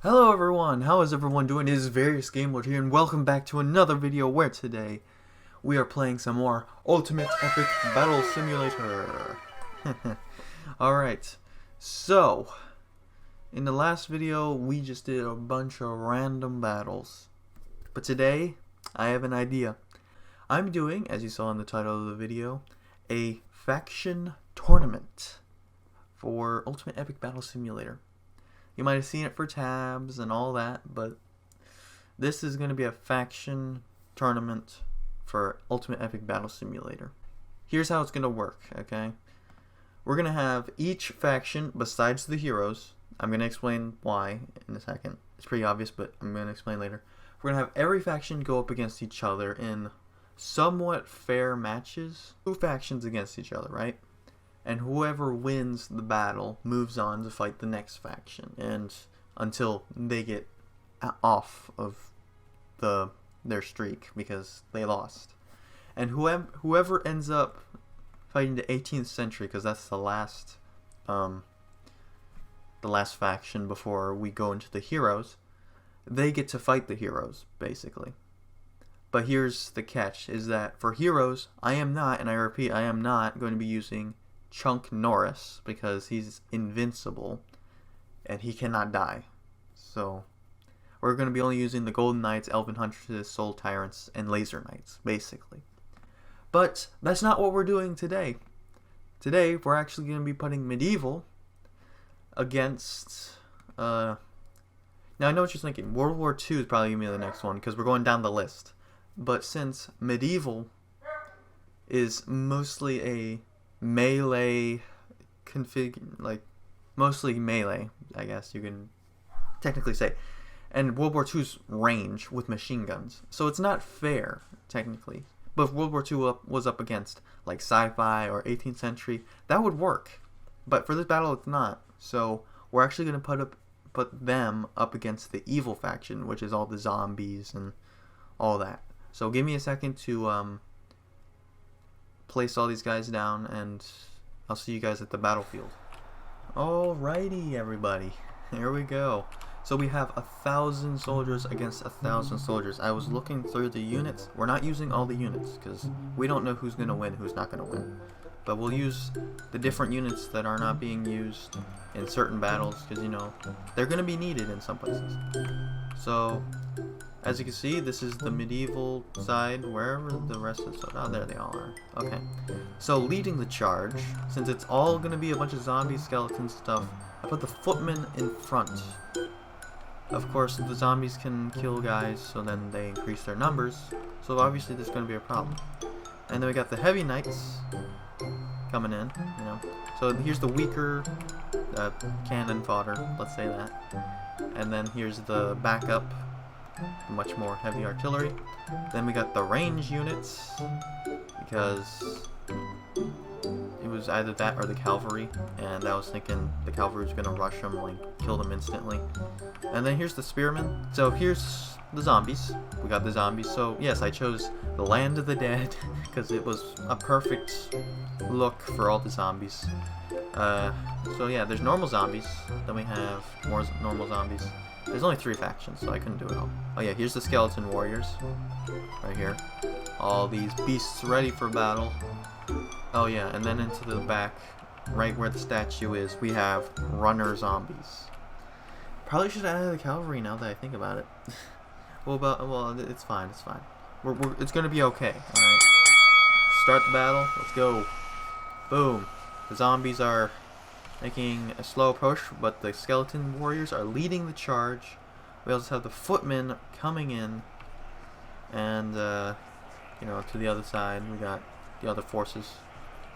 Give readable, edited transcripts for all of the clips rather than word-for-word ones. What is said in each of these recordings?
Hello everyone, how is everyone doing? It is VariousGamelord here, and welcome back to another video where today we are playing some more Ultimate Epic Battle Simulator. Alright, so in the last video we just did a bunch of random battles. But today I have an idea. I'm doing, as you saw in the title of the video, a faction tournament for Ultimate Epic Battle Simulator. You might have seen it for tabs and all that, but this is going to be a faction tournament for Ultimate Epic Battle Simulator. Here's how it's going to work, okay? We're going to have each faction besides the heroes. I'm going to explain why in a second. It's pretty obvious, but I'm going to explain later. We're going to have every faction go up against each other in somewhat fair matches. 2 factions against each other, right? And whoever wins the battle moves on to fight the next faction, and until they get off of their streak because they lost. And whoever ends up fighting the 18th century, because that's the last faction before we go into the heroes, they get to fight the heroes basically. But here's the catch: is that for heroes, I am not, and I repeat, I am not going to be using Chunk Norris because he's invincible and he cannot die. So we're going to be only using the Golden Knights, Elven Huntresses, Soul Tyrants, and Laser Knights basically. But that's not what we're doing today. Today we're actually going to be putting Medieval against now I know what you're thinking. World War II is probably going to be the next one because we're going down the list. But since Medieval is mostly a melee mostly melee, I guess you can technically say, and World War II's range with machine guns, so it's not fair technically. But if World War II was up against like sci-fi or 18th century, that would work. But for this battle it's not, so we're actually going to put them up against the evil faction, which is all the zombies and all that. So give me a second to place all these guys down, and I'll see you guys at the battlefield. Alrighty, everybody, here we go. So we have 1,000 soldiers against 1,000 soldiers. I was looking through the units. We're not using all the units because we don't know who's gonna win, who's not gonna win. But we'll use the different units that are not being used in certain battles because, you know, they're gonna be needed in some places. So as you can see, this is the medieval side, wherever the rest of the... Oh, there they all are. Okay. So, leading the charge, since it's all going to be a bunch of zombie skeleton stuff, I put the footmen in front. Of course, the zombies can kill guys, so then they increase their numbers. So, obviously, there's going to be a problem. And then we got the heavy knights coming in, you know. So, here's the weaker cannon fodder, let's say that. And then here's the backup, much more heavy artillery. Then we got the range units, because it was either that or the cavalry, and I was thinking the cavalry was going to rush them, like kill them instantly. And then here's the spearmen. So here's the zombies. We got the zombies. So yes, I chose the Land of the Dead because it was a perfect look for all the zombies. So yeah, there's normal zombies, then we have more normal zombies. There's only 3 factions, so I couldn't do it all. Oh yeah, here's the skeleton warriors, right here. All these beasts ready for battle. Oh yeah, and then into the back, right where the statue is, we have runner zombies. Probably should have added the cavalry now that I think about it. well, it's fine, it's fine. It's gonna be okay, alright? Start the battle, let's go. Boom. The zombies are making a slow approach, but the skeleton warriors are leading the charge. We also have the footmen coming in, and you know, to the other side we got the other forces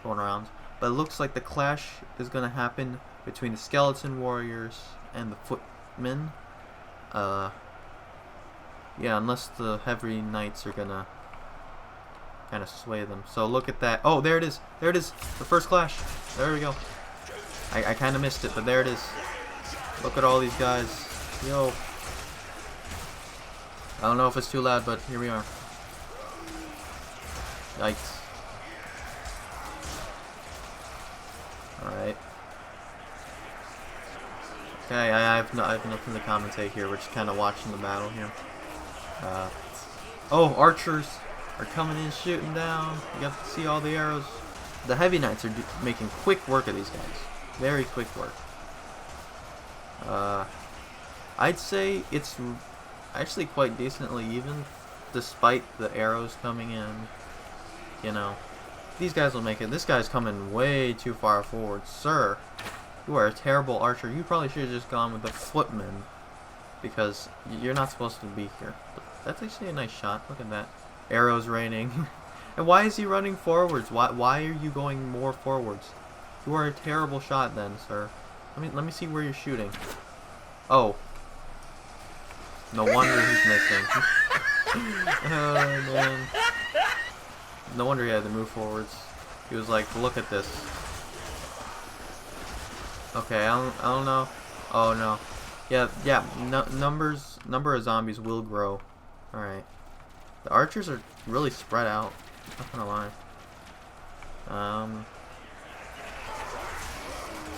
going around. But it looks like the clash is going to happen between the skeleton warriors and the footmen. Yeah, unless the heavy knights are gonna kind of sway them. So look at that. Oh, there it is. There it is. The first clash. There we go. I kind of missed it, but there it is. Look at all these guys. Yo. I don't know if it's too loud, but here we are. Yikes. Alright. Okay, I have nothing to commentate here. We're just kind of watching the battle here. Oh, archers are coming in, shooting down. You got to see all the arrows. The heavy knights are making quick work of these guys. Very quick work. I'd say it's actually quite decently even, despite the arrows coming in. You know, these guys will make it. This guy's coming way too far forward, sir. You are a terrible archer. You probably should have just gone with the footman, because you're not supposed to be here. But that's actually a nice shot. Look at that. Arrows raining. And why is he running forwards? Why are you going more forwards? You are a terrible shot then, sir. Let me see where you're shooting. Oh. No wonder he's missing. Oh man. No wonder he had to move forwards. He was like, look at this. Okay, I don't know. Oh no. Yeah, number of zombies will grow. Alright. The archers are really spread out. Not gonna lie.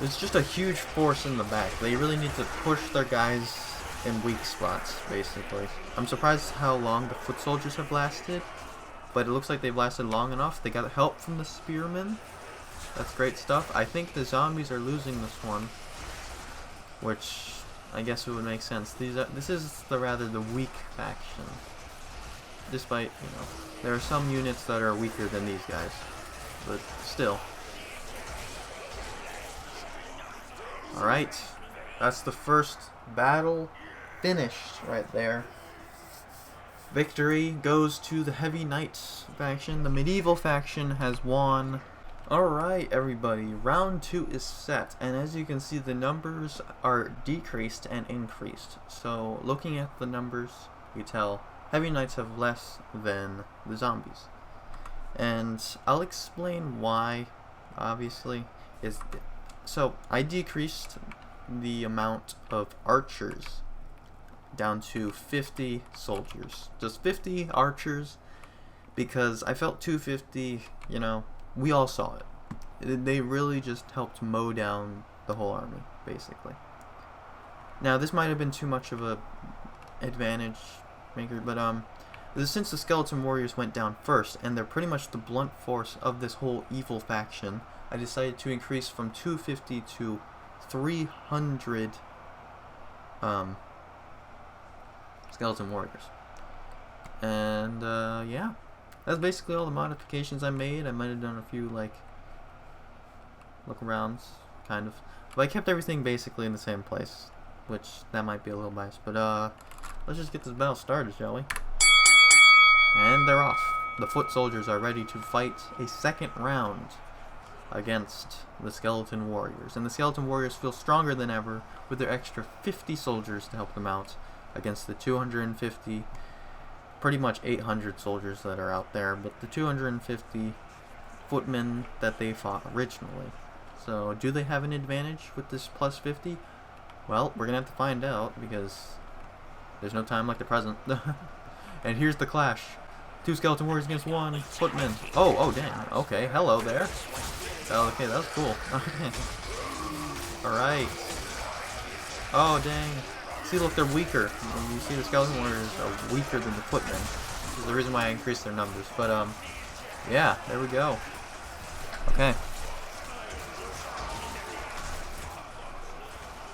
There's just a huge force in the back. They really need to push their guys in weak spots, basically. I'm surprised how long the foot soldiers have lasted, but it looks like they've lasted long enough. They got help from the spearmen. That's great stuff. I think the zombies are losing this one, which I guess it would make sense. This is the weak faction. Despite, you know, there are some units that are weaker than these guys, but still. Alright, that's the first battle finished right there. Victory goes to the Heavy Knights faction. The medieval faction has won. Alright everybody, round 2 is set, and as you can see the numbers are decreased and increased. So looking at the numbers, you tell Heavy Knights have less than the zombies. And I'll explain why, obviously. So I decreased the amount of archers down to 50 soldiers. Just 50 archers, because I felt 250, you know, we all saw it. They really just helped mow down the whole army, basically. Now this might have been too much of a advantage maker, but since the skeleton warriors went down first, and they're pretty much the blunt force of this whole evil faction, I decided to increase from 250 to 300 skeleton warriors. And yeah, that's basically all the modifications I made. I might have done a few like look arounds, kind of, but I kept everything basically in the same place, which that might be a little biased, but let's just get this battle started, shall we? And they're off. The foot soldiers are ready to fight a second round against the skeleton warriors, and the skeleton warriors feel stronger than ever with their extra 50 soldiers to help them out against the 250, pretty much 800 soldiers that are out there, but the 250 footmen that they fought originally. So do they have an advantage with this plus 50? Well, we're gonna have to find out, because there's no time like the present. And here's the clash. 2 skeleton warriors against 1 footman. Oh dang. Okay, hello there. Okay, that was cool. Alright. Oh dang. See, look, they're weaker. You see the skeleton warriors are weaker than the footmen. This is the reason why I increased their numbers. But yeah, there we go. Okay.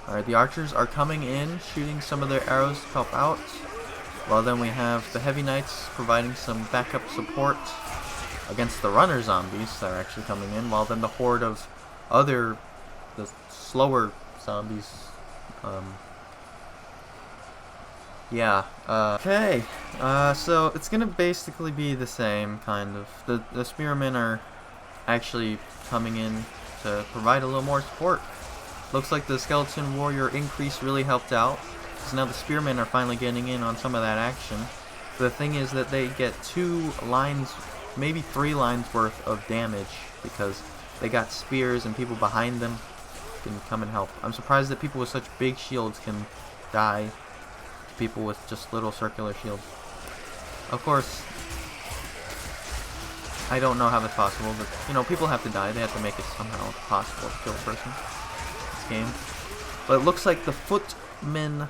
Alright, the archers are coming in, shooting some of their arrows to help out. Well, then we have the heavy knights providing some backup support against the runner zombies that are actually coming in, while then the horde of the slower zombies, yeah, okay, so it's gonna basically be the same, kind of. The spearmen are actually coming in to provide a little more support. Looks like the skeleton warrior increase really helped out, because now the spearmen are finally getting in on some of that action. The thing is that they get 2 lines, maybe 3 lines worth of damage, because they got spears and people behind them can come and help. I'm surprised that people with such big shields can die to people with just little circular shields. Of course, I don't know how that's possible, but, you know, people have to die. They have to make it somehow possible to kill a person in this game. But it looks like the footmen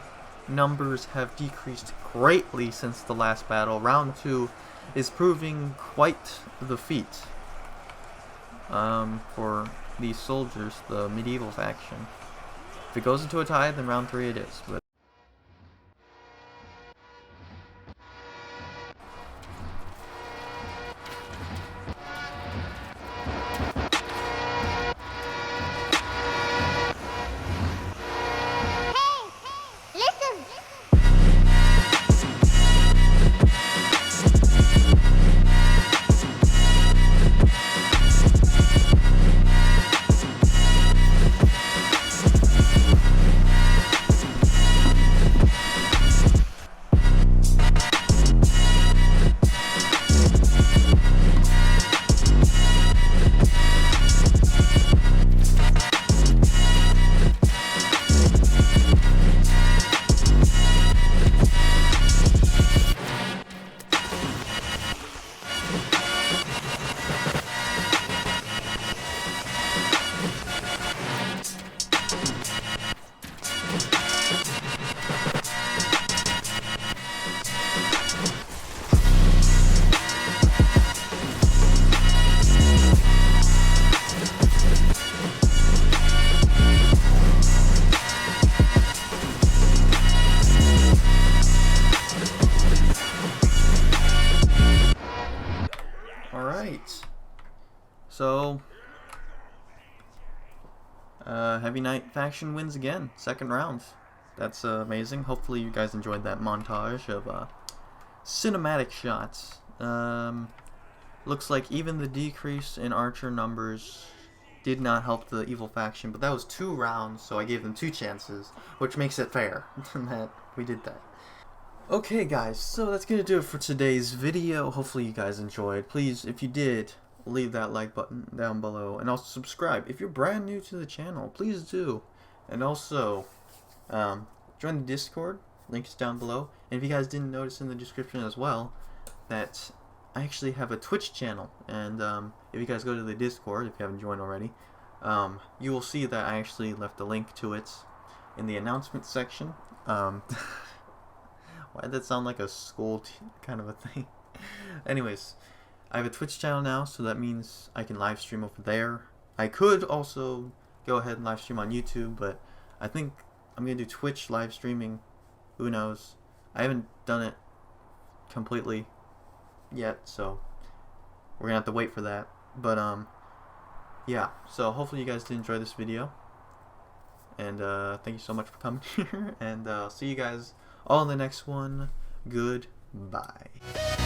numbers have decreased greatly since the last battle. Round 2 is proving quite the feat for these soldiers, the medieval faction. If it goes into a tie, then round 3 it is. But alright. So Heavy Knight faction wins again, second round. That's amazing. Hopefully you guys enjoyed that montage of cinematic shots. Looks like even the decrease in archer numbers did not help the evil faction, but that was 2 rounds, so I gave them 2 chances, which makes it fair that we did that. Okay guys, so that's gonna do it for today's video. Hopefully you guys enjoyed. Please, if you did, leave that like button down below, and also subscribe. If you're brand new to the channel, please do. And also, join the Discord, link is down below. And if you guys didn't notice in the description as well, that I actually have a Twitch channel, and if you guys go to the Discord, if you haven't joined already, you will see that I actually left a link to it in the announcement section. Why did that sound like a school kind of a thing? Anyways, I have a Twitch channel now, so that means I can live stream over there. I could also go ahead and live stream on YouTube, but I think I'm gonna do Twitch live streaming. Who knows? I haven't done it completely yet, so we're gonna have to wait for that. But yeah, so hopefully you guys did enjoy this video, and thank you so much for coming here, and I'll see you guys all in the next one. Goodbye.